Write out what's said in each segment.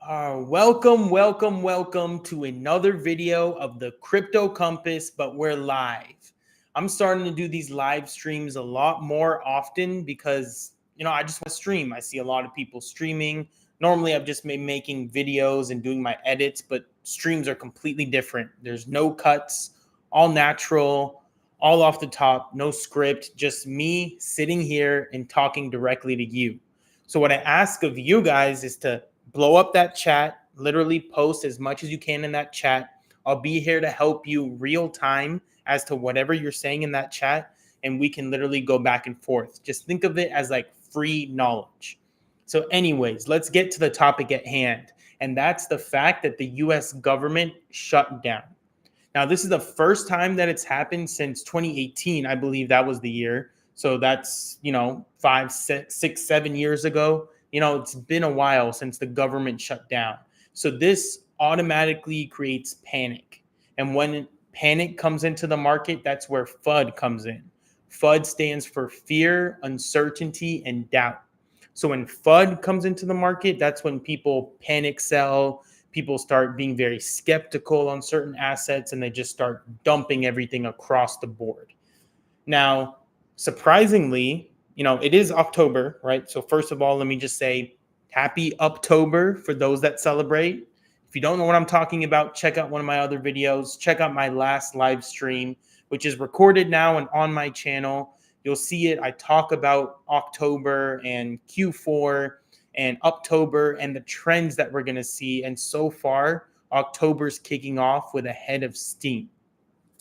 Welcome to another video of the Crypto Compass, but we're live. I'm starting to do these live streams a lot more often because, I just want to stream. I see a lot of people streaming. Normally, I've just been making videos and doing my edits, but streams are completely different. There's no cuts, all natural, all off the top, no script, just me sitting here and talking directly to you. So, what I ask of you guys is to blow up that chat, literally post as much as you can in that chat. I'll be here to help you real time as to whatever you're saying in that chat, and we can literally go back and forth. Just think of it as like free knowledge. So, anyways, let's get to the topic at hand, and that's the fact that the US government shut down. Now, this is the first time that it's happened since 2018. I believe that was the year. So that's, 5, 6, 7 years ago. It's been a while since the government shut down. So this automatically creates panic. And when panic comes into the market, that's where FUD comes in. FUD stands for fear, uncertainty, and doubt. So when FUD comes into the market, that's when people panic sell. People start being very skeptical on certain assets, and they just start dumping everything across the board. Now, surprisingly, it is October, right? So first of all, let me just say happy October for those that celebrate. If you don't know what I'm talking about, check out one of my other videos. Check out my last live stream, which is recorded now and on my channel. You'll see it. I talk about October and Q4 and October and the trends that we're going to see. And so far, October's kicking off with a head of steam.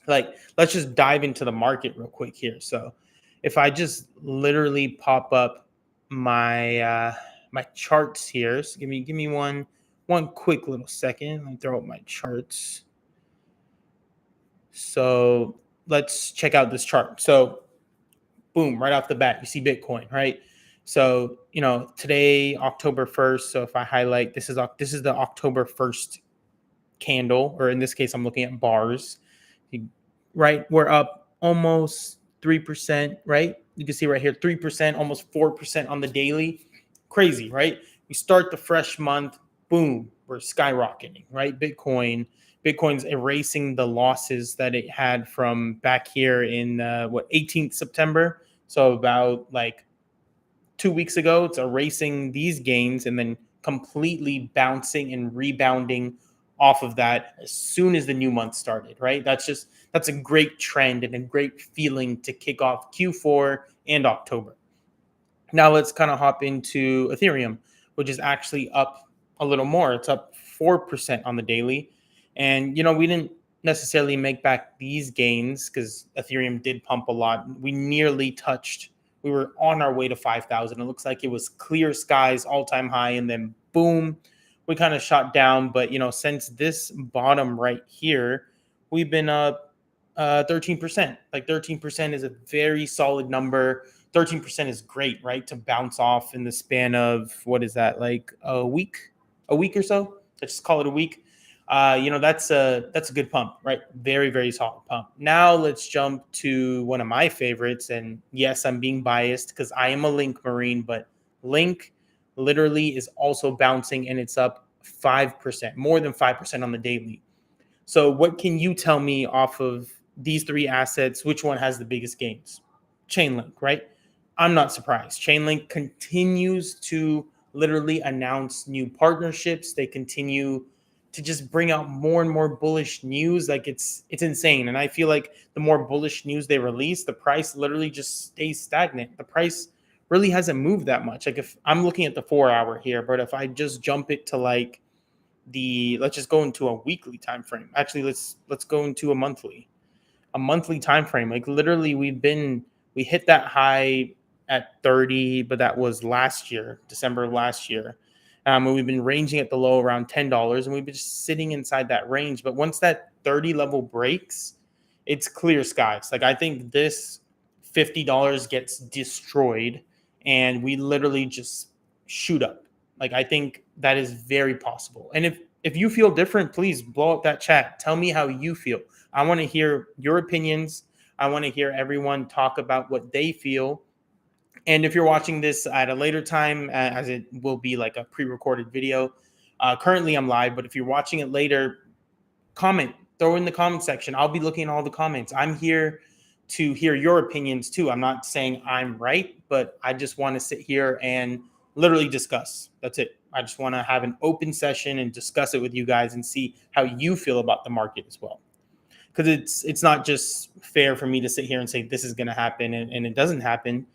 Let's just dive into the market real quick here. So if I just literally pop up my my charts here, so give me one quick little second. Let me throw up my charts. So let's check out this chart. So boom, right off the bat, you see Bitcoin, right? So, today, October 1st. So if I highlight, this is the October 1st candle, or in this case, I'm looking at bars, right? We're up almost 3%, right? You can see right here, 3%, almost 4% on the daily. Crazy, right? We start the fresh month, boom, we're skyrocketing, right? Bitcoin's erasing the losses that it had from back here in 18th September. So about like 2 weeks ago, it's erasing these gains and then completely bouncing and rebounding off of that as soon as the new month started, right? That's a great trend and a great feeling to kick off Q4 and October. Now let's kind of hop into Ethereum, which is actually up a little more. It's up 4% on the daily. And, we didn't necessarily make back these gains because Ethereum did pump a lot. We were on our way to 5,000. It looks like it was clear skies, all-time high, and then boom, we kind of shot down. But, since this bottom right here, we've been up 13%. Like 13% is a very solid number. 13% is great, right? To bounce off in the span of, what is that, like a week or so? Let's just call it a week. That's a good pump, right? Very, very solid pump. Now let's jump to one of my favorites. And yes, I'm being biased because I am a Link Marine, but Link literally is also bouncing and it's up 5%, more than 5% on the daily. So what can you tell me off of these three assets? Which one has the biggest gains? Chainlink, right? I'm not surprised. Chainlink continues to literally announce new partnerships. They continue to just bring out more and more bullish news. Like it's insane. And I feel like the more bullish news they release, the price literally just stays stagnant. The price really hasn't moved that much. Like if I'm looking at the 4-hour here, but if I just jump it to like let's just go into a weekly time frame. Actually, let's go into a monthly time frame. Like literally we hit that high at 30, but that was last year, December of last year. And we've been ranging at the low around $10, and we've been just sitting inside that range. But once that 30 level breaks, it's clear skies. Like I think this $50 gets destroyed, and we literally just shoot up. Like I think that is very possible. And if you feel different, please blow up that chat. Tell me how you feel. I want to hear your opinions. I want to hear everyone talk about what they feel. And if you're watching this at a later time, as it will be like a pre-recorded video, Currently, I'm live, but if you're watching it later, comment, throw in the comment section. I'll be looking at all the comments. I'm here to hear your opinions too. I'm not saying I'm right, but I just want to sit here and literally discuss. That's it. I just want to have an open session and discuss it with you guys and see how you feel about the market as well. Because it's not just fair for me to sit here and say this is going to happen and it doesn't happen.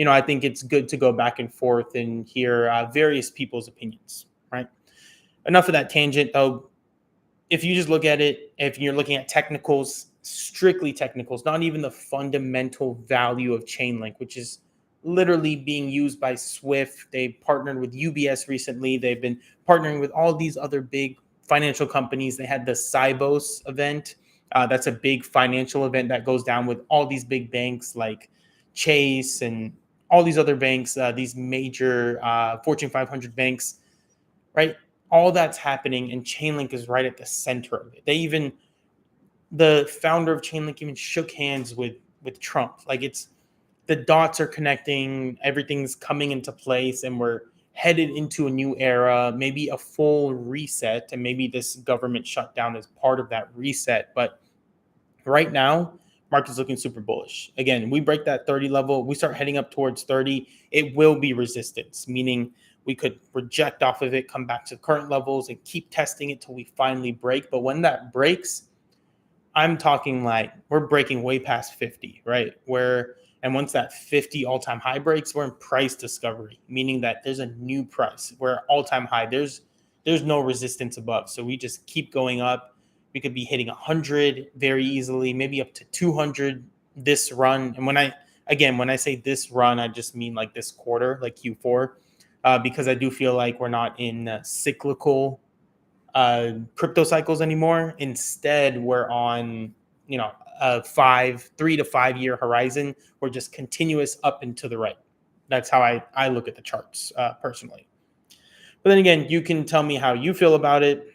I think it's good to go back and forth and hear various people's opinions, right? Enough of that tangent, though. If you just look at it, if you're looking at technicals, strictly technicals, not even the fundamental value of Chainlink, which is literally being used by Swift. They partnered with UBS recently. They've been partnering with all these other big financial companies. They had the Sibos event. That's a big financial event that goes down with all these big banks like Chase and all these other banks, these major Fortune 500 banks, right? All that's happening, and Chainlink is right at the center of it. The founder of Chainlink even shook hands with Trump. Like, it's the dots are connecting, everything's coming into place, and we're headed into a new era, maybe a full reset, and maybe this government shutdown is part of that reset. But right now, market's looking super bullish. Again, we break that 30 level, we start heading up towards 30, it will be resistance, meaning we could reject off of it, come back to current levels, and keep testing it till we finally break. But when that breaks, I'm talking like we're breaking way past 50, right? And once that 50 all-time high breaks, we're in price discovery, meaning that there's a new price. We're all-time high. There's no resistance above. So we just keep going up. We could be hitting 100 very easily, maybe up to 200 this run. And when I say this run, I just mean like this quarter, like Q4. Because I do feel like we're not in cyclical crypto cycles anymore. Instead, we're on, a 3 to 5 year horizon. We're just continuous up and to the right. That's how I look at the charts personally. But then again, you can tell me how you feel about it.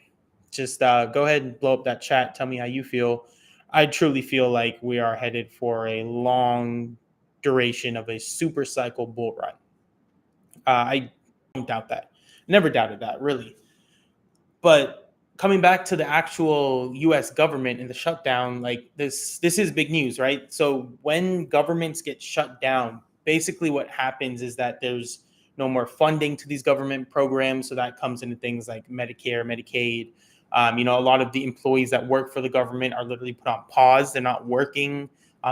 Just go ahead and blow up that chat. Tell me how you feel. I truly feel like we are headed for a long duration of a super cycle bull run. I don't doubt that. Never doubted that, really. But coming back to the actual U.S. government and the shutdown, like this is big news, right? So when governments get shut down, basically what happens is that there's no more funding to these government programs. So that comes into things like Medicare, Medicaid. A lot of the employees that work for the government are literally put on pause. They're not working.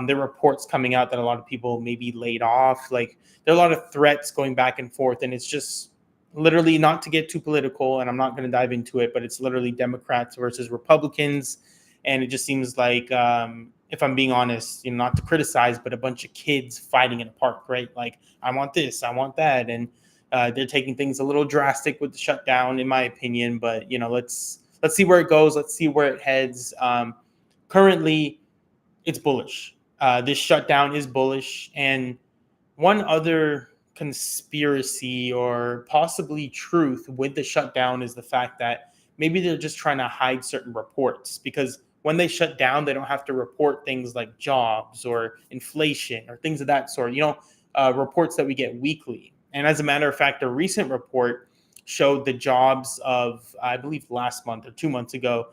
There are reports coming out that a lot of people may be laid off. Like, there are a lot of threats going back and forth, and it's just literally, not to get too political, and I'm not going to dive into it, but it's literally Democrats versus Republicans. And it just seems like, if I'm being honest, not to criticize, but a bunch of kids fighting in a park, right? Like, I want this, I want that. And they're taking things a little drastic with the shutdown, in my opinion. But, let's see where it goes. Let's see where it heads. Currently, it's bullish. This shutdown is bullish. And one other conspiracy or possibly truth with the shutdown is the fact that maybe they're just trying to hide certain reports, because when they shut down, they don't have to report things like jobs or inflation or things of that sort, reports that we get weekly. And as a matter of fact, a recent report showed the jobs of, I believe, last month or 2 months ago,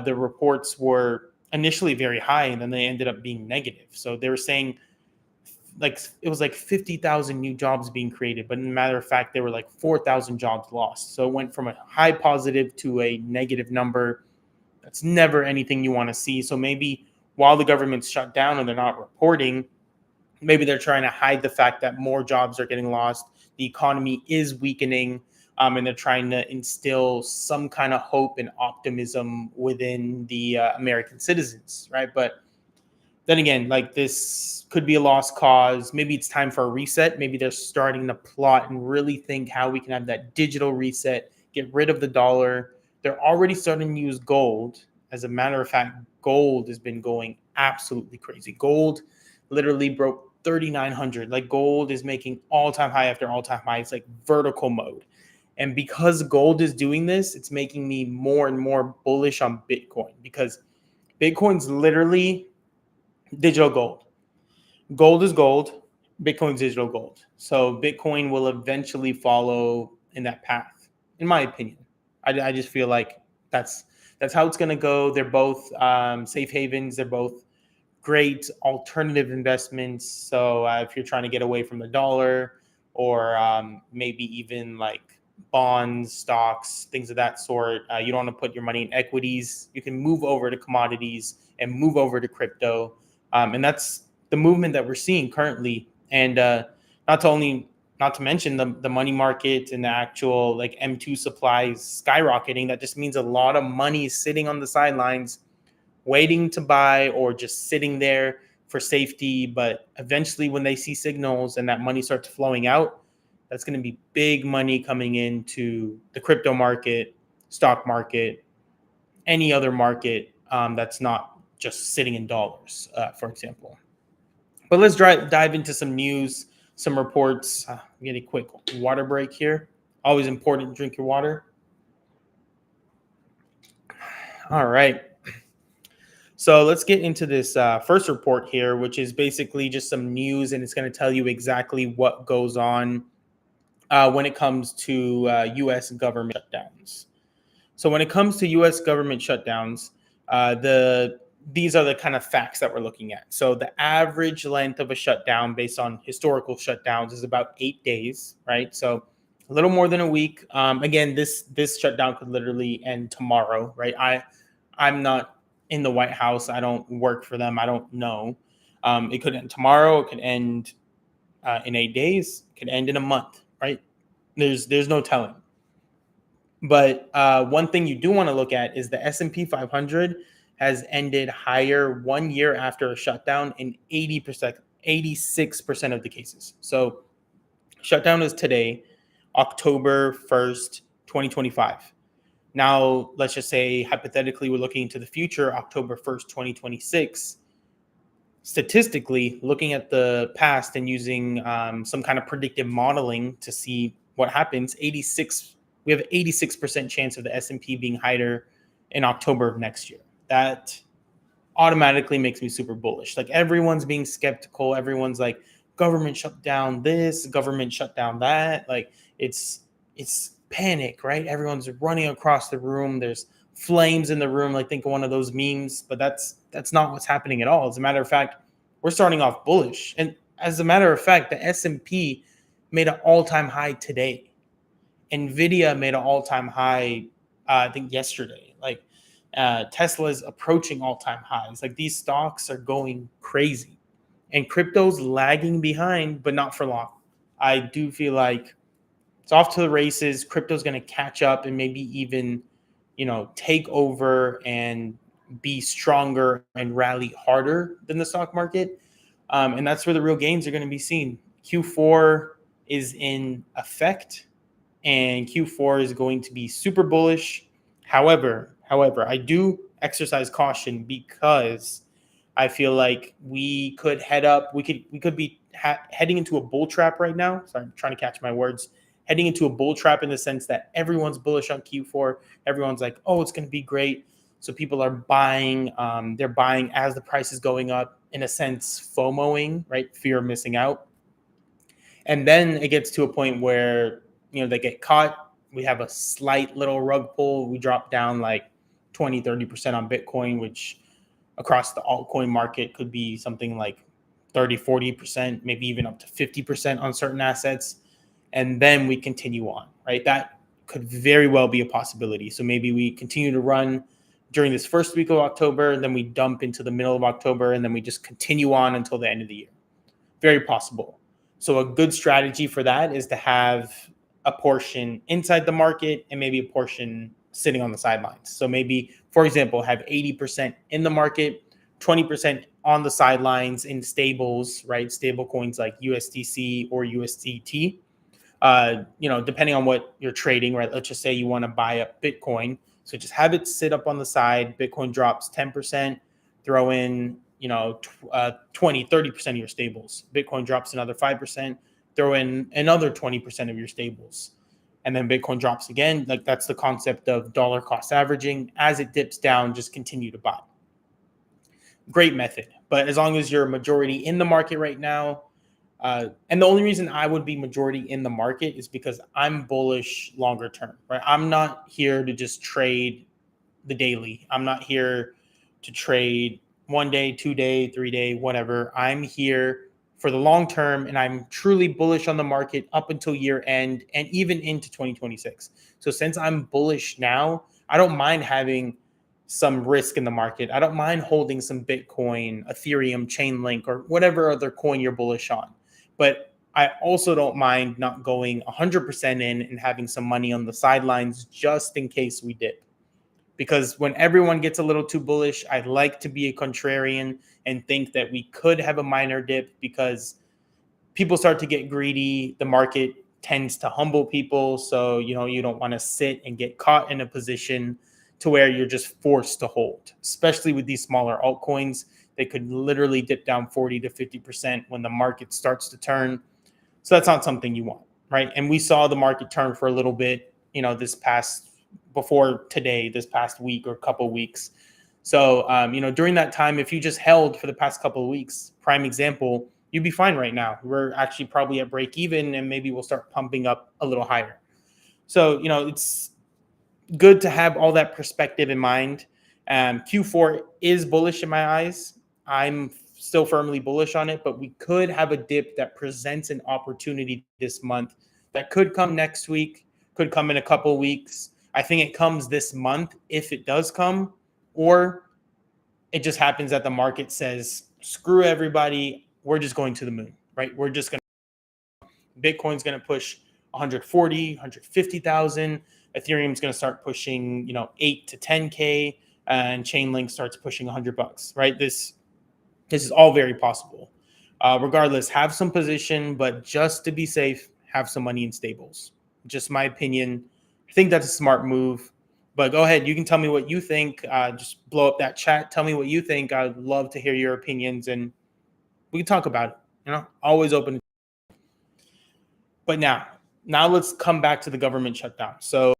the reports were initially very high and then they ended up being negative. So they were saying it was like 50,000 new jobs being created, but in a matter of fact, there were like 4,000 jobs lost. So it went from a high positive to a negative number. That's never anything you want to see. So maybe while the government's shut down and they're not reporting, maybe they're trying to hide the fact that more jobs are getting lost. The economy is weakening, and they're trying to instill some kind of hope and optimism within the American citizens, right? But then again, like, this could be a lost cause. Maybe it's time for a reset. Maybe they're starting to plot and really think how we can have that digital reset, get rid of the dollar. They're already starting to use gold. As a matter of fact, gold has been going absolutely crazy. Gold literally broke 3,900. Like, gold is making all-time high after all-time high. It's like vertical mode. And because gold is doing this, it's making me more and more bullish on Bitcoin, because Bitcoin's literally digital gold. Gold is gold. Bitcoin's digital gold. So Bitcoin will eventually follow in that path, in my opinion. I just feel like that's that's how it's going to go. They're both safe havens. They're both great alternative investments. So if you're trying to get away from the dollar, or maybe even like bonds, stocks, things of that sort, you don't want to put your money in equities. You can move over to commodities and move over to crypto, and that's the movement that we're seeing currently. And not to only not to mention the money market and the actual like M2 supplies skyrocketing. That just means a lot of money is sitting on the sidelines waiting to buy or just sitting there for safety. But eventually, when they see signals and that money starts flowing out, that's going to be big money coming into the crypto market, stock market, any other market that's not just sitting in dollars, for example. But let's dive into some news, some reports. Get a quick water break here. Always important to drink your water. All right. So let's get into this first report here, which is basically just some news, and it's going to tell you exactly what goes on when it comes to U.S. government shutdowns. So when it comes to U.S. government shutdowns, these are the kind of facts that we're looking at. So the average length of a shutdown based on historical shutdowns is about 8 days, right? So a little more than a week. Again, this shutdown could literally end tomorrow, right? I'm not in the White House. I don't work for them. I don't know. It could end tomorrow. It could end in 8 days. It could end in a month, right? There's no telling. But one thing you do want to look at is the S&P 500 has ended higher 1 year after a shutdown in 80%, 86% of the cases. So shutdown is today, October 1st, 2025. Now, let's just say hypothetically we're looking into the future, October 1st, 2026. Statistically, looking at the past and using some kind of predictive modeling to see what happens, we have 86% chance of the S&P being higher in October of next year. That automatically makes me super bullish. Like everyone's being skeptical. Everyone's like, government shut down this, government shut down that. Like it's panic, right? Everyone's running across the room. There's flames in the room. Like think of one of those memes, but that's not what's happening at all. As a matter of fact, we're starting off bullish. And as a matter of fact, the S&P made an all-time high today. Nvidia made an all-time high, I think yesterday. Like Tesla is approaching all-time highs. Like these stocks are going crazy, and crypto's lagging behind, but not for long. I do feel like it's off to the races. Crypto's going to catch up and maybe even, take over and be stronger and rally harder than the stock market. And that's where the real gains are going to be seen. Q4 is in effect, and Q4 is going to be super bullish. However, I do exercise caution because I feel like we could be heading into a bull trap right now. Sorry, I'm trying to catch my words. Heading into a bull trap in the sense that everyone's bullish on Q4. Everyone's like, oh, it's going to be great. So people are buying. They're buying as the price is going up, in a sense, FOMOing, right? Fear of missing out. And then it gets to a point where, they get caught. We have a slight little rug pull. We drop down like 20, 30% on Bitcoin, which across the altcoin market could be something like 30, 40%, maybe even up to 50% on certain assets. And then we continue on, right? That could very well be a possibility. So maybe we continue to run during this first week of October, and then we dump into the middle of October, and then we just continue on until the end of the year. Very possible. So a good strategy for that is to have a portion inside the market and maybe a portion sitting on the sidelines. So maybe, for example, have 80% in the market, 20% on the sidelines in stables, right? Stable coins like USDC or USDT. Depending on what you're trading, right? Let's just say you want to buy up Bitcoin. So just have it sit up on the side. Bitcoin drops 10%, throw in, 20, 30% of your stables. Bitcoin drops another 5%, throw in another 20% of your stables. And then Bitcoin drops again. Like that's the concept of dollar cost averaging. As it dips down, just continue to buy. Great method. But as long as you're a majority in the market right now, And the only reason I would be majority in the market is because I'm bullish longer term, right? I'm not here to just trade the daily. I'm not here to trade 1 day, 2 day, 3 day, whatever. I'm here for the long term, and I'm truly bullish on the market up until year end and even into 2026. So since I'm bullish now, I don't mind having some risk in the market. I don't mind holding some Bitcoin, Ethereum, Chainlink, or whatever other coin you're bullish on. But I also don't mind not going 100% in and having some money on the sidelines just in case we dip. Because when everyone gets a little too bullish, I like to be a contrarian and think that we could have a minor dip because people start to get greedy. The market tends to humble people. So, you don't want to sit and get caught in a position to where you're just forced to hold, especially with these smaller altcoins. They could literally dip down 40 to 50% when the market starts to turn. So that's not something you want, right? And we saw the market turn for a little bit, before today, this past week or couple weeks. So, during that time, if you just held for the past couple of weeks, prime example, you'd be fine right now. We're actually probably at break even, and maybe we'll start pumping up a little higher. So, it's good to have all that perspective in mind. Q4 is bullish in my eyes. I'm still firmly bullish on it, but we could have a dip that presents an opportunity this month that could come next week, could come in a couple weeks. I think it comes this month if it does come, or it just happens that the market says, screw everybody, we're just going to the moon, right? We're just going to, Bitcoin's going to push 140, 150,000. Ethereum's going to start pushing, 8 to 10K, and Chainlink starts pushing $100, right? This is all very possible. Regardless, have some position, but just to be safe, have some money in stables. Just my opinion. I think that's a smart move. But go ahead. You can tell me what you think. Just blow up that chat. Tell me what you think. I'd love to hear your opinions, and we can talk about it. Always open. But now let's come back to the government shutdown. So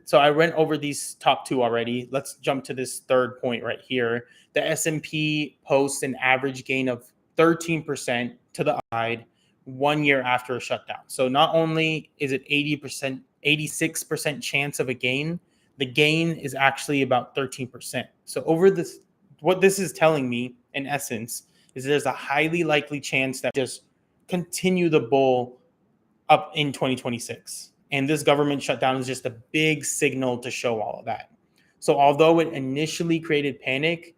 so I went over these top two already. Let's jump to this third point right here. The S&P posts an average gain of 13% to the side 1 year after a shutdown. So not only is it 80%, 86% chance of a gain, the gain is actually about 13%. So over this, what this is telling me in essence is there's a highly likely chance that just continue the bull up in 2026. And this government shutdown is just a big signal to show all of that. So although it initially created panic,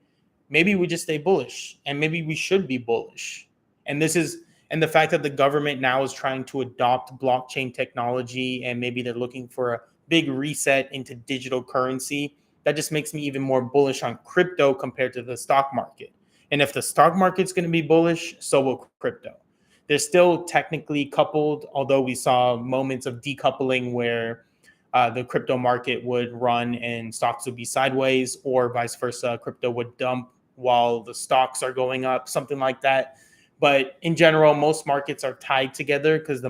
maybe we just stay bullish, and maybe we should be bullish. And the fact that the government now is trying to adopt blockchain technology, and maybe they're looking for a big reset into digital currency, that just makes me even more bullish on crypto compared to the stock market. And if the stock market's going to be bullish, so will crypto. They're still technically coupled, although we saw moments of decoupling where the crypto market would run and stocks would be sideways, or vice versa, crypto would dump while the stocks are going up, something like that. But in general, most markets are tied together because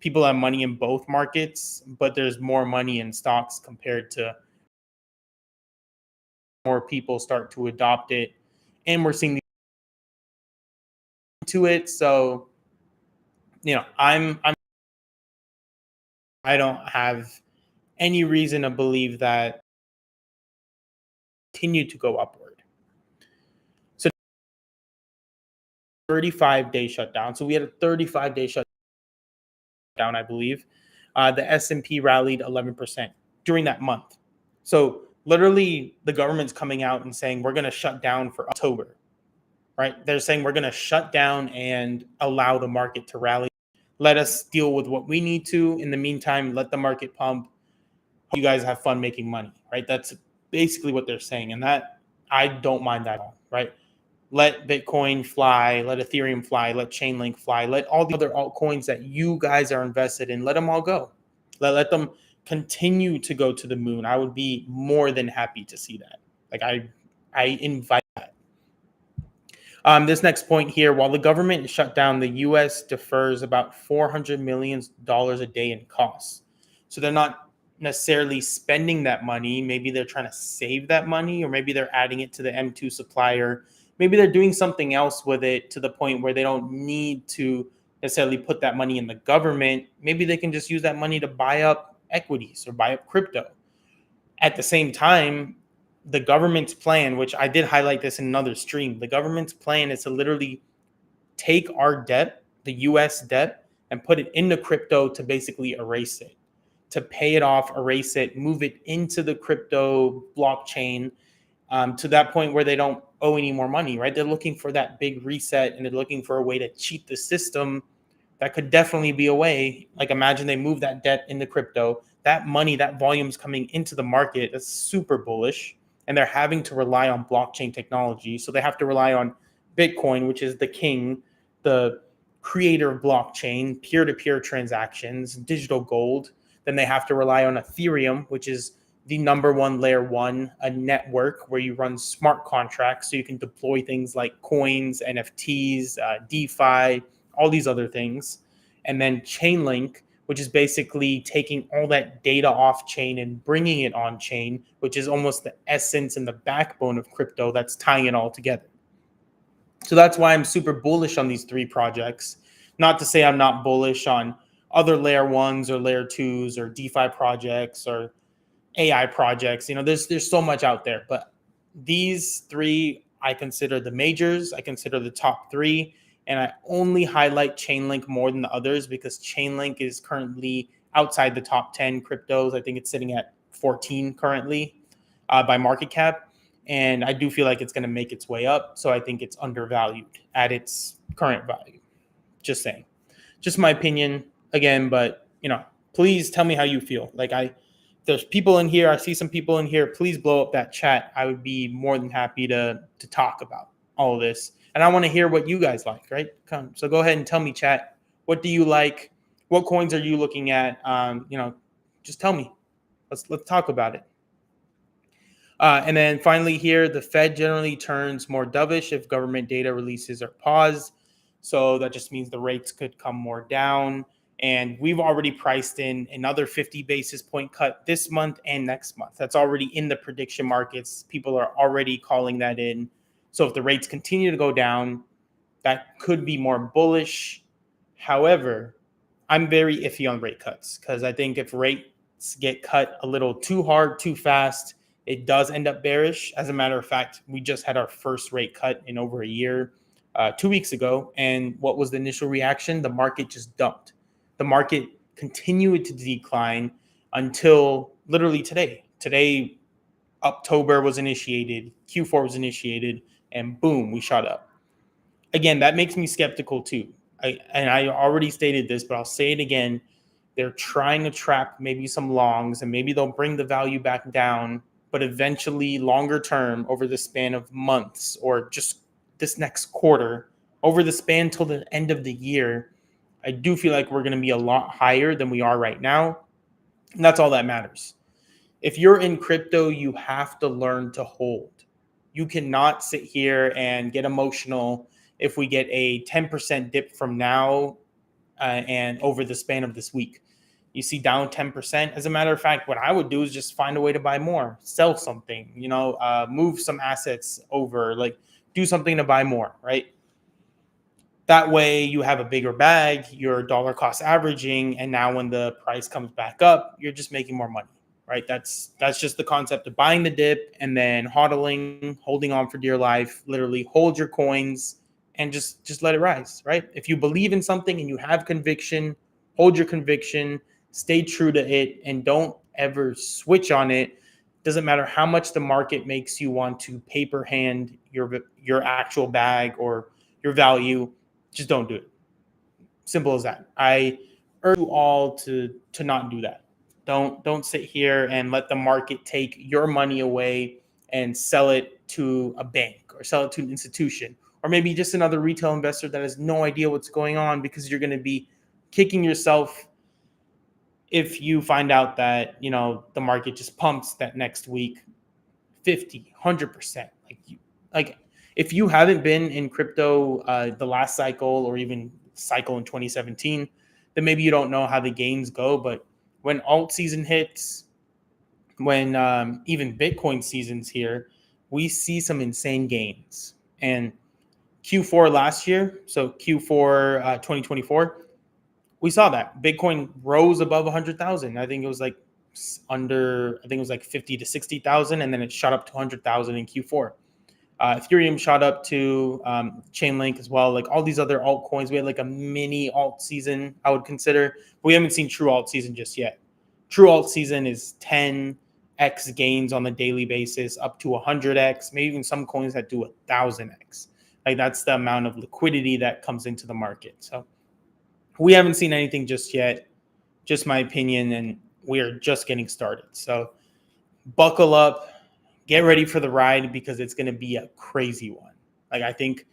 people have money in both markets, but there's more money in stocks compared to more people start to adopt it. And we're seeing to it. So, I don't have any reason to believe that continue to go upward. So 35-day shutdown. So we had a 35-day shutdown, I believe. The S&P rallied 11% during that month. So literally the government's coming out and saying we're going to shut down for October, right? They're saying we're going to shut down and allow the market to rally. Let us deal with what we need to. In the meantime, let the market pump. You guys have fun making money, right? That's basically what they're saying. And that, I don't mind that at all, right? Let Bitcoin fly, let Ethereum fly, let Chainlink fly, let all the other altcoins that you guys are invested in, let them all go. Let them continue to go to the moon. I would be more than happy to see that. Like I invite that. This next point here, while the government shut down, the U.S. defers about $400 million a day in costs. So they're not necessarily spending that money. Maybe they're trying to save that money, or maybe they're adding it to the M2 supplier. maybe they're doing something else with it to the point where they don't need to necessarily put that money in the government. Maybe they can just use that money to buy up equities or buy up crypto. At the same time, the government's plan, which I did highlight this in another stream, the government's plan is to literally take our debt, the US debt, and put it into crypto to basically erase it, to pay it off, erase it, move it into the crypto blockchain, to that point where they don't owe any more money, right? They're looking for that big reset, and they're looking for a way to cheat the system. That could definitely be a way. Like, imagine they move that debt into crypto, that money, that volume's coming into the market. That's super bullish. And they're having to rely on blockchain technology. So they have to rely on Bitcoin, which is the king, the creator of blockchain, peer-to-peer transactions, digital gold. Then they have to rely on Ethereum, which is the number one layer one, a network where you run smart contracts so you can deploy things like coins, NFTs, DeFi, all these other things. And then Chainlink, which is basically taking all that data off chain and bringing it on chain, which is almost the essence and the backbone of crypto that's tying it all together. So that's why I'm super bullish on these three projects. Not to say I'm not bullish on other layer ones or layer twos or DeFi projects or AI projects. There's so much out there, but these three I consider the majors. I consider the top three, and I only highlight Chainlink more than the others because Chainlink is currently outside the top 10 cryptos. I think it's sitting at 14 currently by market cap. And I do feel like it's going to make its way up. So I think it's undervalued at its current value. Just saying. Just my opinion again, but please tell me how you feel. There's people in here. I see some people in here. Please blow up that chat. I would be more than happy to talk about all of this. And I want to hear what you guys like, right? So go ahead and tell me, chat. What do you like? What coins are you looking at? Just tell me. Let's talk about it. And then finally here, the Fed generally turns more dovish if government data releases are paused. So that just means the rates could come more down. And we've already priced in another 50 basis point cut this month and next month. That's already in the prediction markets. People are already calling that in. So if the rates continue to go down, that could be more bullish. However, I'm very iffy on rate cuts because I think if rates get cut a little too hard, too fast, it does end up bearish. As a matter of fact, we just had our first rate cut in over a year 2 weeks ago. And what was the initial reaction? The market just dumped. The market continued to decline until literally today. Today, October was initiated, Q4 was initiated, and boom, we shot up. Again, that makes me skeptical too. I already stated this, but I'll say it again. They're trying to trap maybe some longs, and maybe they'll bring the value back down. But eventually, longer term, over the span of months or just this next quarter, over the span till the end of the year, I do feel like we're going to be a lot higher than we are right now. And that's all that matters. If you're in crypto, you have to learn to hold. You cannot sit here and get emotional if we get a 10% dip from now and over the span of this week. You see down 10%. As a matter of fact, what I would do is just find a way to buy more, sell something, move some assets over, do something to buy more, right? That way you have a bigger bag, you're dollar cost averaging, and now when the price comes back up, you're just making more money, right? That's just the concept of buying the dip and then hodling, holding on for dear life, literally hold your coins and just let it rise, right? If you believe in something and you have conviction, hold your conviction, stay true to it, and don't ever switch on it. Doesn't matter how much the market makes you want to paper hand your actual bag or your value. Just don't do it. Simple as that. I urge you all to not do that. Don't sit here and let the market take your money away and sell it to a bank or sell it to an institution or maybe just another retail investor that has no idea what's going on, because you're going to be kicking yourself if you find out that the market just pumps that next week 50, 100%. If you haven't been in crypto the last cycle or even cycle in 2017, then maybe you don't know how the gains go. But when alt season hits, when even Bitcoin season's here, we see some insane gains. And Q4 last year, so Q4 2024, we saw that Bitcoin rose above 100,000. I think it was like I think it was like 50 to 60,000, and then it shot up to 100,000 in Q4. Ethereum shot up to Chainlink as well. Like all these other altcoins, we had like a mini alt season, I would consider. But we haven't seen true alt season just yet. True alt season is 10x gains on the daily basis, up to 100x, maybe even some coins that do 1,000x. Like that's the amount of liquidity that comes into the market. So we haven't seen anything just yet, just my opinion, and we are just getting started. So buckle up, get ready for the ride because it's going to be a crazy one. Like I think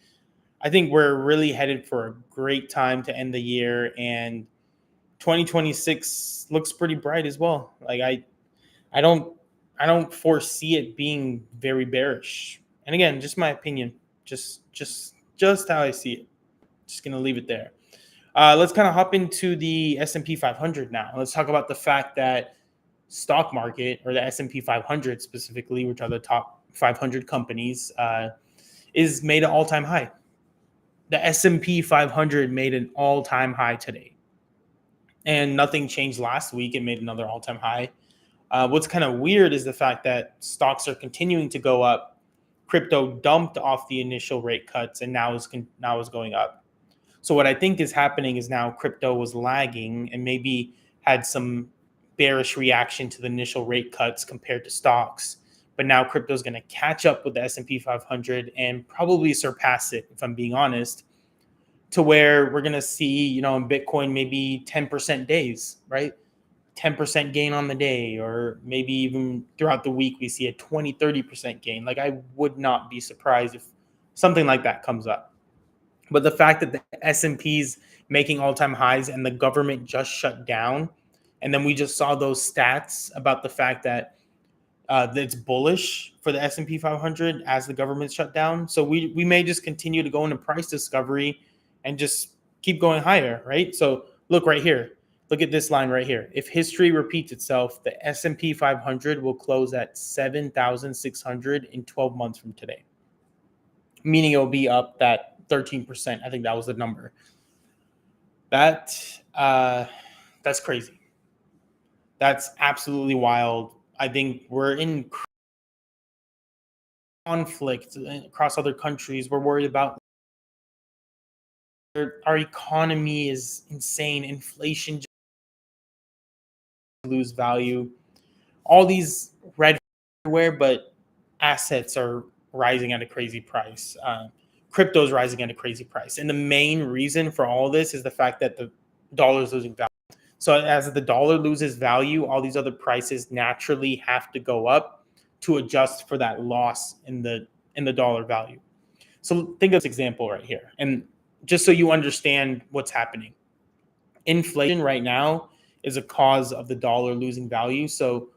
we're really headed for a great time to end the year, and 2026 looks pretty bright as well. Like I don't foresee it being very bearish. And again, just my opinion, just how I see it. Just going to leave it there. Let's kind of hop into the S&P 500 now. Let's talk about the fact that stock market, or the S&P 500 specifically, which are the top 500 companies, is made an all-time high. The S&P 500 made an all-time high today. And nothing changed last week. It made another all-time high. What's kind of weird is the fact that stocks are continuing to go up. Crypto dumped off the initial rate cuts and now is going up. So what I think is happening is now crypto was lagging and maybe had some bearish reaction to the initial rate cuts compared to stocks. But now crypto is going to catch up with the S&P 500 and probably surpass it, if I'm being honest, to where we're going to see, in Bitcoin, maybe 10% days, right? 10% gain on the day, or maybe even throughout the week, we see a 20, 30% gain. Like I would not be surprised if something like that comes up. But the fact that the S&P's making all-time highs and the government just shut down, and then we just saw those stats about the fact that it's bullish for the S&P 500 as the government shut down. So we may just continue to go into price discovery and just keep going higher, right? So look right here. Look at this line right here. If history repeats itself, the S&P 500 will close at 7,600 in 12 months from today, meaning it will be up that 13%. I think that was the number. That's crazy. That's absolutely wild. I think we're in conflict across other countries. We're worried about our economy is insane. Inflation just lose value. All these red everywhere, but assets are rising at a crazy price. Crypto is rising at a crazy price. And the main reason for all this is the fact that the dollar is losing value. So as the dollar loses value, all these other prices naturally have to go up to adjust for that loss in the dollar value. So think of this example right here. And just so you understand what's happening. Inflation right now is a cause of the dollar losing value. So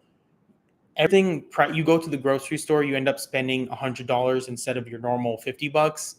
everything, you go to the grocery store, you end up spending $100 instead of your normal $50.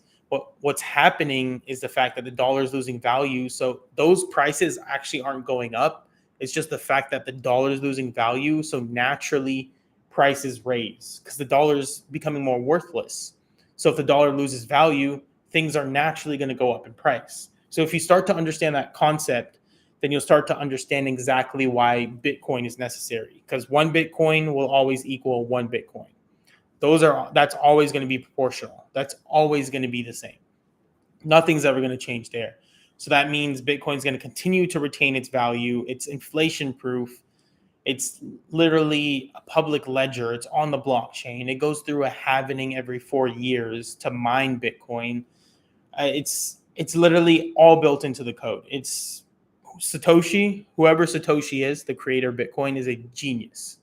What's happening is the fact that the dollar is losing value. So those prices actually aren't going up. It's just the fact that the dollar is losing value. So naturally prices raise because the dollar is becoming more worthless. So if the dollar loses value, things are naturally going to go up in price. So if you start to understand that concept, then you'll start to understand exactly why Bitcoin is necessary, because one Bitcoin will always equal one Bitcoin. That's always going to be proportional. That's always going to be the same. Nothing's ever going to change there. So that means Bitcoin is going to continue to retain its value. It's inflation proof. It's literally a public ledger. It's on the blockchain. It goes through a halvening every 4 years to mine Bitcoin. It's literally all built into the code. It's Satoshi, whoever Satoshi is, the creator of Bitcoin, is a genius.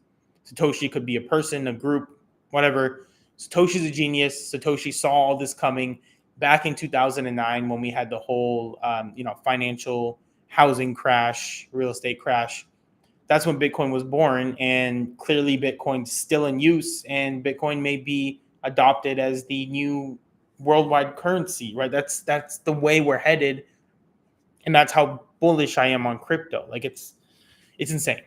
Satoshi could be a person, a group, whatever. Satoshi's a genius. Satoshi saw all this coming back in 2009 when we had the whole, financial housing crash, real estate crash. That's when Bitcoin was born, and clearly Bitcoin's still in use, and Bitcoin may be adopted as the new worldwide currency, right? That's the way we're headed, and that's how bullish I am on crypto. Like it's insane.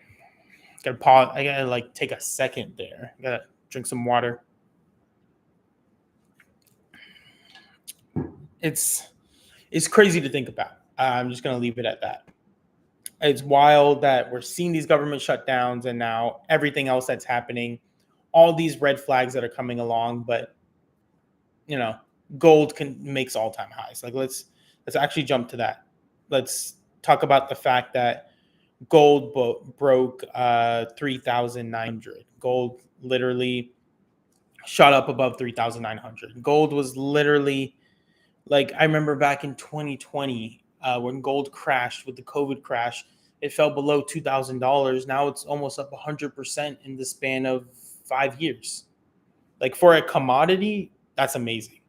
Gotta pause. I gotta take a second there. I gotta drink some water. it's crazy to think about. I'm just going to leave it at that. It's wild that we're seeing these government shutdowns and now everything else that's happening, all these red flags that are coming along. But you know, gold makes all time highs. Like let's actually jump to that. Let's talk about the fact that gold broke 3,900. Gold literally shot up above 3,900. Gold was literally like, I remember back in 2020 when gold crashed with the COVID crash, it fell below $2,000. Now it's almost up 100% in the span of 5 years. Like for a commodity, that's amazing,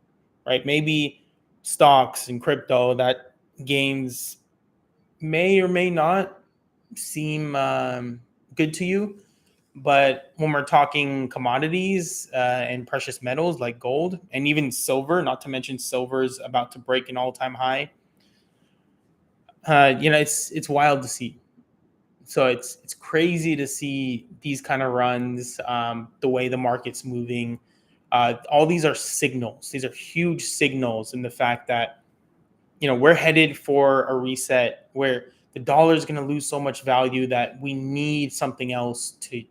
right? Maybe stocks and crypto, that gains may or may not seem good to you. But when we're talking commodities and precious metals like gold and even silver, not to mention silver is about to break an all-time high, it's wild to see. So it's crazy to see these kind of runs, the way the market's moving. All these are signals. These are huge signals in the fact that we're headed for a reset where the dollar is going to lose so much value that we need something else to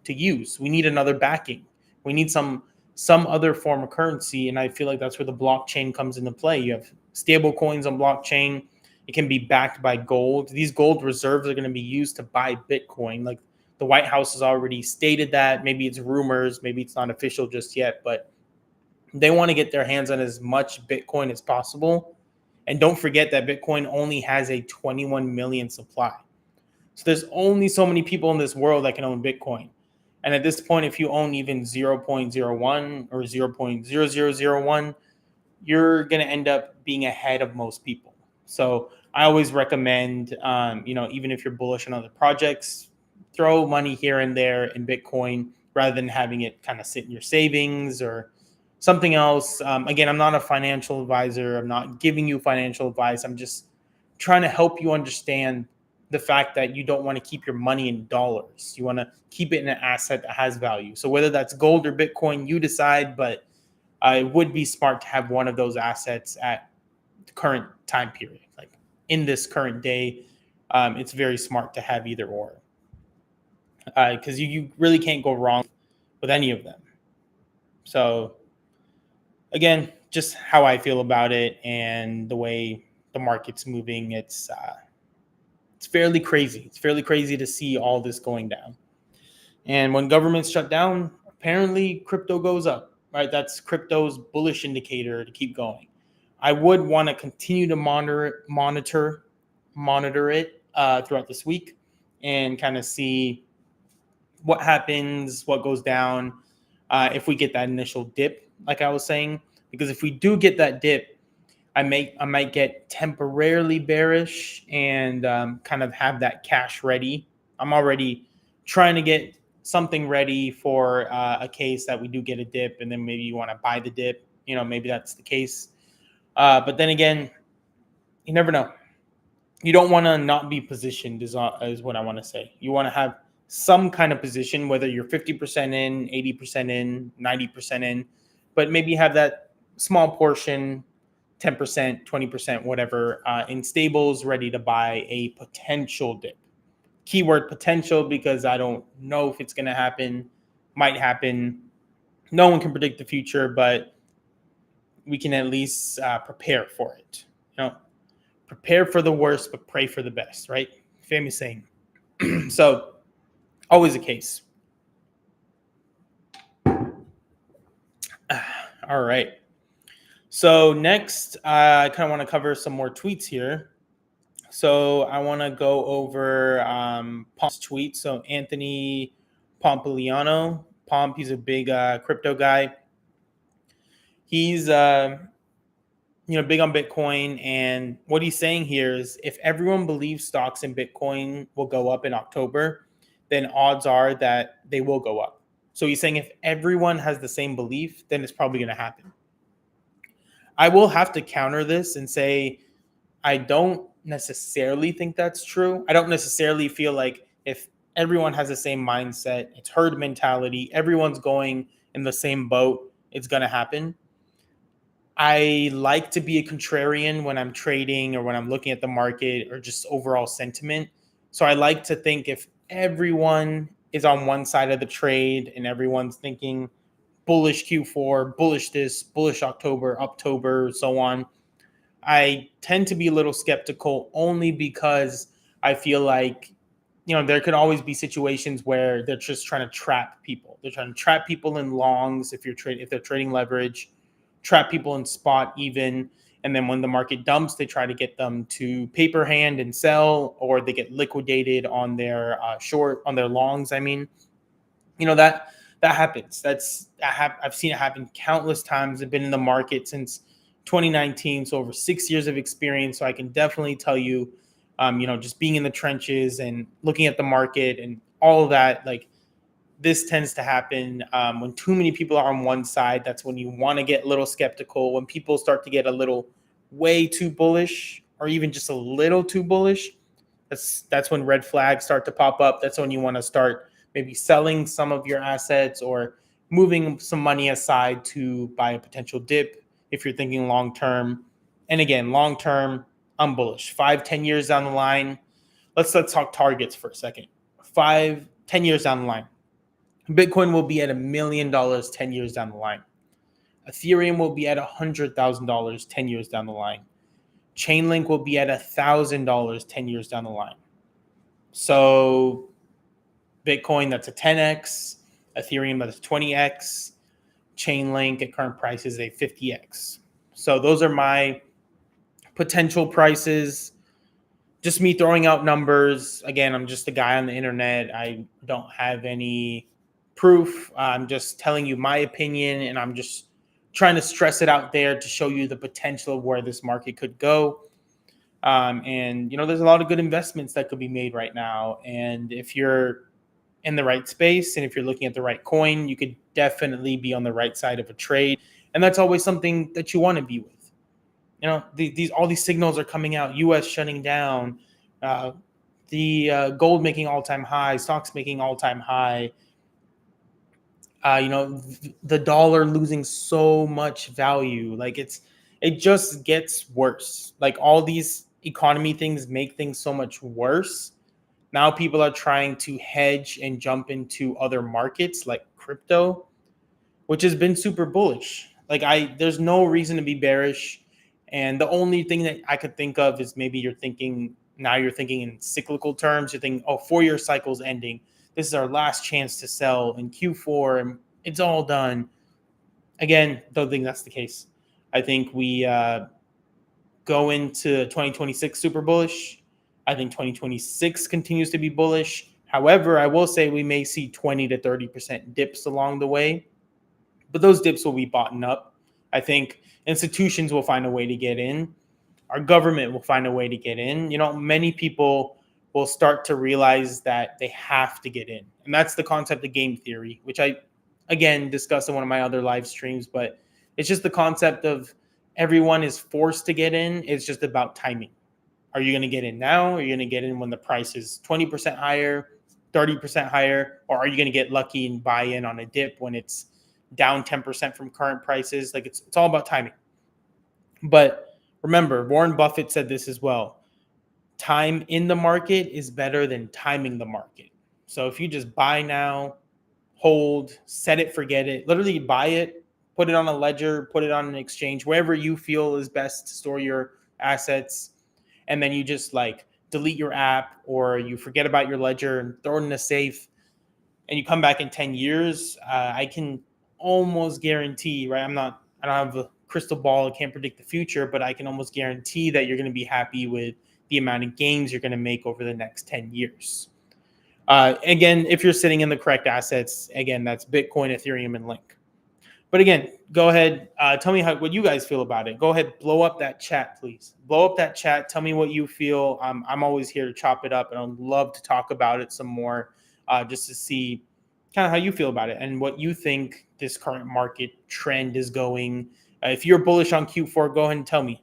use. We need another backing. We need some other form of currency, and I feel like that's where the blockchain comes into play. You have stable coins on blockchain. It can be backed by gold. These gold reserves are going to be used to buy Bitcoin. Like the White House has already stated that. Maybe it's rumors, maybe it's not official just yet, but they want to get their hands on as much Bitcoin as possible. And don't forget that Bitcoin only has a 21 million supply. So there's only so many people in this world that can own Bitcoin. And at this point, if you own even 0.01 or 0.0001, you're going to end up being ahead of most people. So I always recommend, even if you're bullish on other projects, throw money here and there in Bitcoin rather than having it kind of sit in your savings or something else. Again, I'm not a financial advisor. I'm not giving you financial advice. I'm just trying to help you understand the fact that you don't want to keep your money in dollars. You want to keep it in an asset that has value. So whether that's gold or Bitcoin, you decide, but it would be smart to have one of those assets at the current time period. Like in this current day, it's very smart to have either or, because you really can't go wrong with any of them. So again, just how I feel about it and the way the market's moving, it's fairly crazy. It's fairly crazy to see all this going down. And when governments shut down, apparently crypto goes up, right? That's crypto's bullish indicator to keep going. I would want to continue to monitor it throughout this week and kind of see what happens, what goes down, if we get that initial dip, like I was saying. Because if we do get that dip, I might get temporarily bearish and kind of have that cash ready. I'm already trying to get something ready for a case that we do get a dip, and then maybe you want to buy the dip. Maybe that's the case. But then again, you never know. You don't want to not be positioned, is what I want to say. You want to have some kind of position, whether you're 50% in, 80% in, 90% in, but maybe have that small portion, 10%, 20%, whatever, in stables ready to buy a potential dip. Keyword potential, because I don't know if it's going to happen, might happen. No one can predict the future, but we can at least prepare for it. Prepare for the worst, but pray for the best, right? Famous saying. So always the case. All right. So next, I kind of want to cover some more tweets here. So I want to go over Pomp's tweet. So Anthony Pompliano, Pomp, he's a big crypto guy. He's big on Bitcoin, and what he's saying here is if everyone believes stocks in Bitcoin will go up in October, then odds are that they will go up. So he's saying if everyone has the same belief, then it's probably going to happen. I will have to counter this and say I don't necessarily think that's true. I don't necessarily feel like if everyone has the same mindset, it's herd mentality, everyone's going in the same boat, it's going to happen. I like to be a contrarian when I'm trading or when I'm looking at the market or just overall sentiment. So I like to think if everyone is on one side of the trade and everyone's thinking bullish Q4, bullish this, bullish October, so on, I tend to be a little skeptical only because I feel like, there could always be situations where they're just trying to trap people. They're trying to trap people in longs if they're trading leverage, trap people in spot even, and then when the market dumps, they try to get them to paper hand and sell, or they get liquidated on their longs. I mean, that happens. I've seen it happen countless times. I've been in the market since 2019, so over 6 years of experience. So I can definitely tell you, just being in the trenches and looking at the market and all of that, like this tends to happen when too many people are on one side. That's when you want to get a little skeptical. When people start to get a little way too bullish, or even just a little too bullish, that's when red flags start to pop up. That's when you want to start maybe selling some of your assets or moving some money aside to buy a potential dip if you're thinking long term. And again, long term, I'm bullish. 5-10 years down the line, let's talk targets for a second. 5-10 years down the line, Bitcoin will be at $1 million 10 years down the line. Ethereum will be at $100,000 10 years down the line. Chainlink will be at $1,000 10 years down the line. So Bitcoin, that's a 10x. Ethereum, that's a 20x. Chainlink at current price is a 50x. So those are my potential prices. Just me throwing out numbers. Again, I'm just a guy on the internet. I don't have any proof. I'm just telling you my opinion, and I'm just trying to stress it out there to show you the potential of where this market could go. And there's a lot of good investments that could be made right now. And if you're in the right space and if you're looking at the right coin, you could definitely be on the right side of a trade. And that's always something that you want to be with. All these signals are coming out. U.S. shutting down, the gold making all-time high, stocks making all-time high. The dollar losing so much value. Like it just gets worse. Like all these economy things make things so much worse. Now people are trying to hedge and jump into other markets like crypto, which has been super bullish. There's no reason to be bearish. And the only thing that I could think of is maybe you're thinking in cyclical terms. You're thinking, 4-year cycle's ending. This is our last chance to sell in Q4 and it's all done. Again, don't think that's the case. I think we go into 2026 super bullish. I think 2026 continues to be bullish. However, I will say we may see 20 to 30% dips along the way, but those dips will be bought up. I think institutions will find a way to get in. Our government will find a way to get in. Many people will start to realize that they have to get in. And that's the concept of game theory, which I, again, discussed in one of my other live streams. But it's just the concept of everyone is forced to get in. It's just about timing. Are you going to get in now? Are you going to get in when the price is 20% higher, 30% higher? Or are you going to get lucky and buy in on a dip when it's down 10% from current prices? Like it's all about timing. But remember, Warren Buffett said this as well. Time in the market is better than timing the market. So if you just buy now, hold, set it, forget it, literally buy it, put it on a ledger, put it on an exchange, wherever you feel is best to store your assets. And then you just delete your app or you forget about your ledger and throw it in a safe and you come back in 10 years. I can almost guarantee, right? I don't have a crystal ball. I can't predict the future, but I can almost guarantee that you're going to be happy with the amount of gains you're going to make over the next 10 years. Again, if you're sitting in the correct assets, again, that's Bitcoin, Ethereum, and Link. But again, go ahead. Tell me what you guys feel about it. Go ahead, blow up that chat, please. Blow up that chat. Tell me what you feel. I'm always here to chop it up, and I'd love to talk about it some more, just to see kind of how you feel about it and what you think this current market trend is going. If you're bullish on Q4, go ahead and tell me.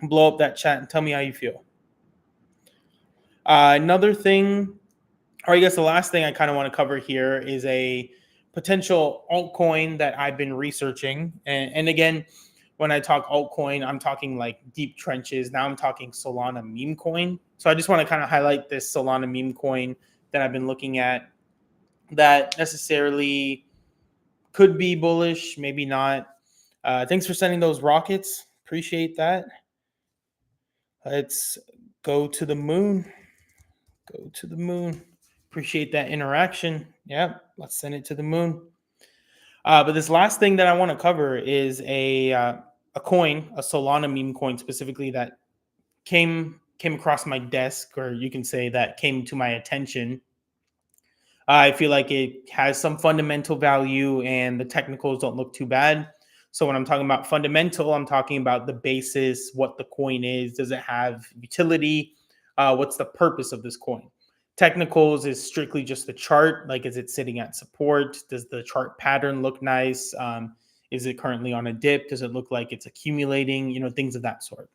Blow up that chat and tell me how you feel. Another thing, or I guess the last thing I kind of want to cover here is a potential altcoin that I've been researching. And again, when I talk altcoin, I'm talking like deep trenches. Now I'm talking Solana meme coin. So I just want to kind of highlight this Solana meme coin that I've been looking at that necessarily could be bullish, maybe not. Thanks for sending those rockets. Appreciate that. Let's go to the moon. Go to the moon. Appreciate that interaction. Yeah, let's send it to the moon. But this last thing that I want to cover is a coin, a Solana meme coin specifically that came across my desk, or you can say that came to my attention. I feel like it has some fundamental value and the technicals don't look too bad. So when I'm talking about fundamental, I'm talking about the basis, what the coin is, does it have utility, what's the purpose of this coin. Technicals is strictly just the chart, like is it sitting at support? Does the chart pattern look nice? Is it currently on a dip? Does it look like it's accumulating? Things of that sort.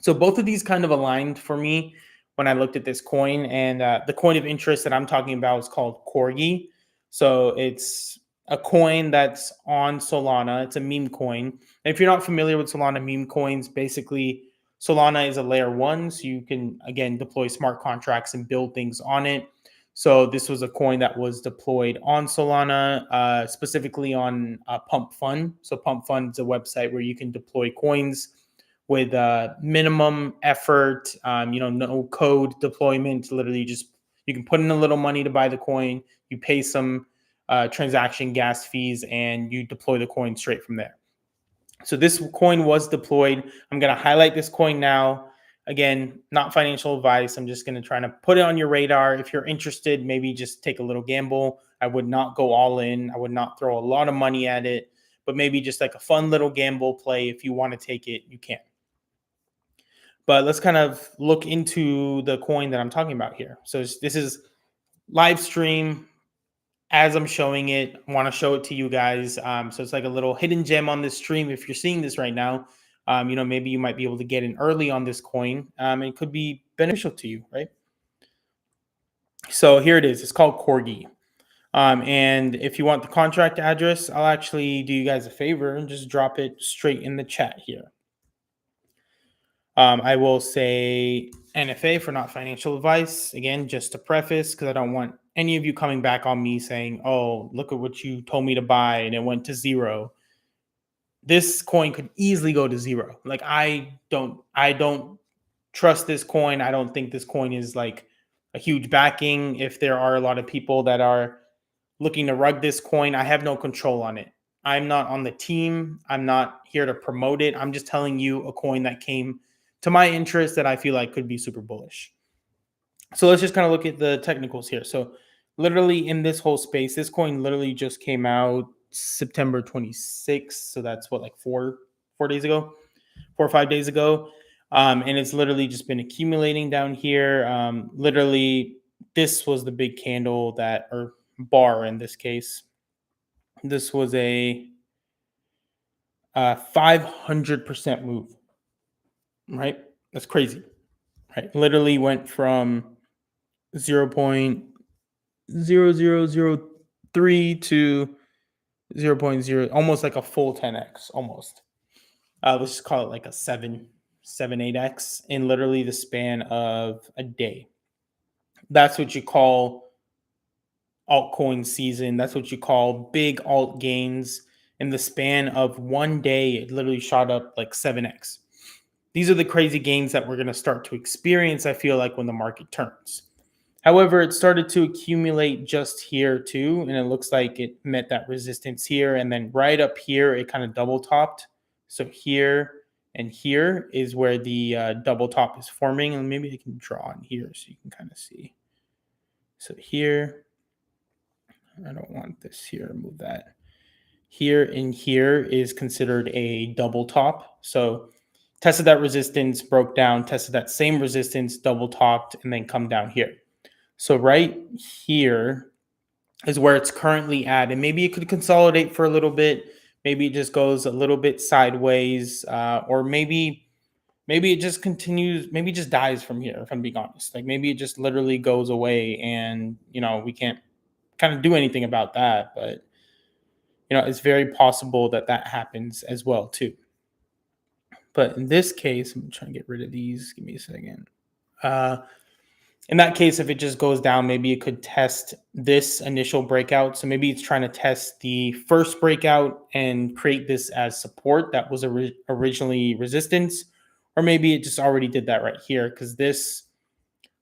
So both of these kind of aligned for me when I looked at this coin. And the coin of interest that I'm talking about is called Corgi. So it's a coin that's on Solana. It's a meme coin. And if you're not familiar with Solana meme coins, basically Solana is a layer one. So you can, again, deploy smart contracts and build things on it. So this was a coin that was deployed on Solana, specifically on Pump Fund. So Pump Fund is a website where you can deploy coins with minimum effort, no code deployment. Literally, just you can put in a little money to buy the coin, you pay some transaction gas fees, and you deploy the coin straight from there. So this coin was deployed. I'm going to highlight this coin now. Again, not financial advice. I'm just going to try to put it on your radar. If you're interested, maybe just take a little gamble. I would not go all in. I would not throw a lot of money at it, but maybe just like a fun little gamble play. If you want to take it, you can. But let's kind of look into the coin that I'm talking about here. So this is live stream as I'm showing it. I want to show it to you guys. So it's like a little hidden gem on this stream. If you're seeing this right now, maybe you might be able to get in early on this coin. And it could be beneficial to you, right? So here it is. It's called Corgi. And if you want the contract address, I'll actually do you guys a favor and just drop it straight in the chat here. I will say NFA for not financial advice. Again, just to preface, because I don't want any of you coming back on me saying, oh, look at what you told me to buy and it went to zero. This coin could easily go to zero. Like I don't trust this coin. I don't think this coin is like a huge backing. If there are a lot of people that are looking to rug this coin, I have no control on it. I'm not on the team. I'm not here to promote it. I'm just telling you a coin that came to my interest that I feel like could be super bullish. So let's just kind of look at the technicals here. So literally in this whole space, this coin literally just came out September 26th. So that's what, like 4 days ago, 4 or 5 days ago. And it's literally just been accumulating down here. Literally, this was the big candle that, or bar in this case. This was a 500% move, right? That's crazy, right? Literally went from 0.0003 to 0.0, almost like a full 10x, almost. Let's just call it like a 8x in literally the span of a day. That's what you call altcoin season. That's what you call big alt gains. In the span of one day, it literally shot up like 7x. These are the crazy gains that we're going to start to experience, I feel like, when the market turns. However, it started to accumulate just here too, and it looks like it met that resistance here, and then right up here, it kind of double topped. So here and here is where the double top is forming, and maybe I can draw in here so you can kind of see. So here, I don't want this here, move that. Here and here is considered a double top. So tested that resistance, broke down, tested that same resistance, double topped, and then come down here. So right here is where it's currently at. And maybe it could consolidate for a little bit. Maybe it just goes a little bit sideways, or maybe it just continues, maybe it just dies from here, if I'm being honest. Like maybe it just literally goes away and, we can't kind of do anything about that. But, it's very possible that happens as well too. But in this case, I'm trying to get rid of these. Give me a second. Uh, in that case, if it just goes down, maybe it could test this initial breakout. So maybe it's trying to test the first breakout and create this as support that was originally resistance. Or maybe it just already did that right here, because this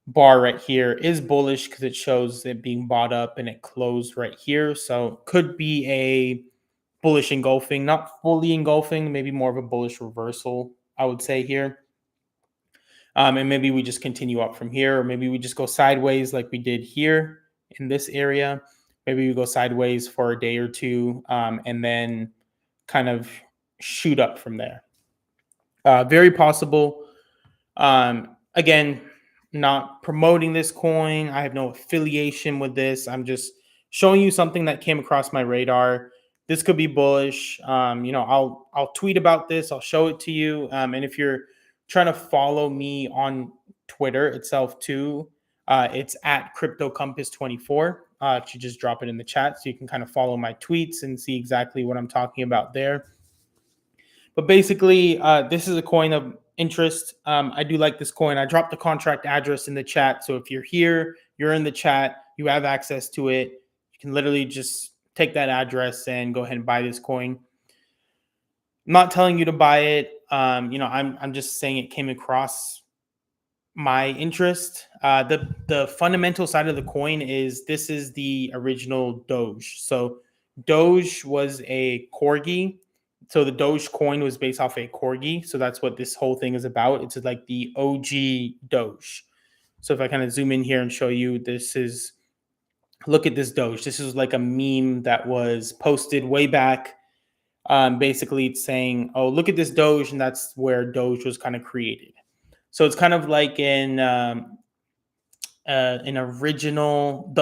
bar right here is bullish because it shows it being bought up and it closed right here. So could be a bullish engulfing, not fully engulfing, maybe more of a bullish reversal, I would say here. And maybe we just continue up from here, or maybe we just go sideways like we did here in this area. Maybe we go sideways for a day or two, and then kind of shoot up from there. Very possible. Again, not promoting this coin. I have no affiliation with this. I'm just showing you something that came across my radar. This could be bullish. I'll tweet about this. I'll show it to you. And if you're trying to follow me on Twitter itself too, it's at CryptoCompass24. To just drop it in the chat so you can kind of follow my tweets and see exactly what I'm talking about there. But basically, this is a coin of interest. I do like this coin. I dropped the contract address in the chat. So if you're here, you're in the chat, you have access to it. You can literally just take that address and go ahead and buy this coin. I'm not telling you to buy it. I'm just saying it came across my interest. The fundamental side of the coin is this is the original Doge. So Doge was a corgi. So the Doge coin was based off a corgi. So that's what this whole thing is about. It's like the OG Doge. So if I kind of zoom in here and show you, look at this Doge. This is like a meme that was posted way back. Basically, it's saying, oh, look at this Doge. And that's where Doge was kind of created. So it's kind of like the original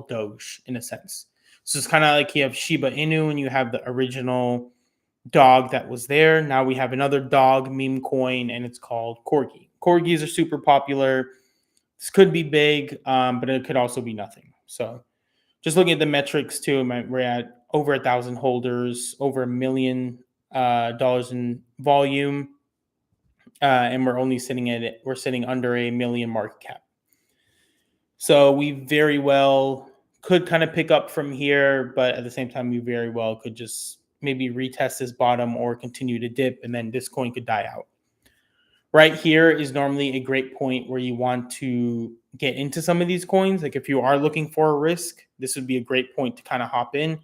Doge in a sense. So it's kind of like you have Shiba Inu and you have the original dog that was there. Now we have another dog meme coin and it's called Corgi. Corgis are super popular. This could be big, but it could also be nothing. So just looking at the metrics too, we're at over 1,000 holders, over $1 million in volume. And we're only sitting at it. We're sitting under $1 million market cap. So we very well could kind of pick up from here, but at the same time, we very well could just maybe retest this bottom or continue to dip, and then this coin could die out. Right here is normally a great point where you want to get into some of these coins. Like if you are looking for a risk, this would be a great point to kind of hop in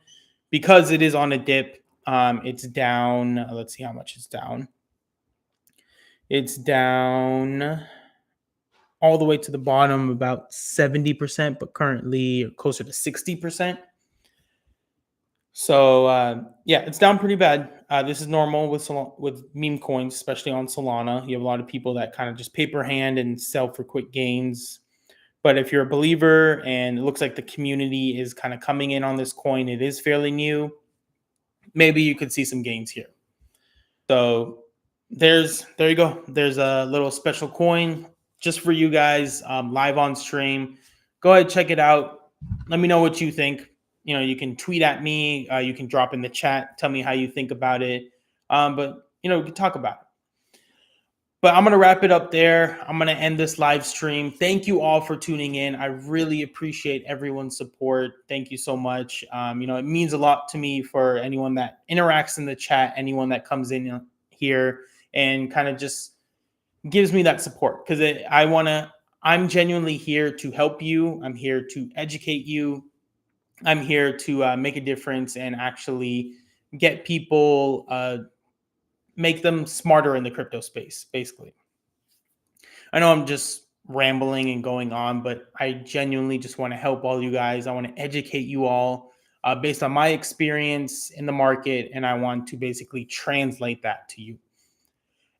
because it is on a dip. It's down. Let's see how much it's down. It's down all the way to the bottom, about 70%, but currently closer to 60%. So it's down pretty bad. This is normal with meme coins, especially on Solana. You have a lot of people that kind of just paper hand and sell for quick gains. But if you're a believer and it looks like the community is kind of coming in on this coin, it is fairly new, maybe you could see some gains here. So there you go. There's a little special coin just for you guys, live on stream. Go ahead, check it out. Let me know what you think. You can tweet at me. You can drop in the chat. Tell me how you think about it. But we can talk about it. But I'm going to wrap it up there. I'm going to end this live stream. Thank you all for tuning in. I really appreciate everyone's support. Thank you so much. It means a lot to me for anyone that interacts in the chat, anyone that comes in here and kind of just gives me that support because I'm genuinely here to help you. I'm here to educate you. I'm here to make a difference and actually get people, make them smarter in the crypto space, basically. I know I'm just rambling and going on, but I genuinely just want to help all you guys. I want to educate you all based on my experience in the market, and I want to basically translate that to you.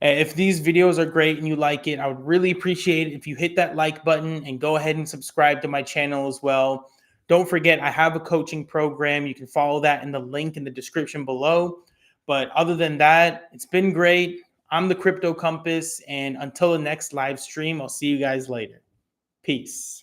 If these videos are great and you like it, I would really appreciate it if you hit that like button and go ahead and subscribe to my channel as well. Don't forget, I have a coaching program. You can follow that in the link in the description below. But other than that, it's been great. I'm the Crypto Compass. And until the next live stream, I'll see you guys later. Peace.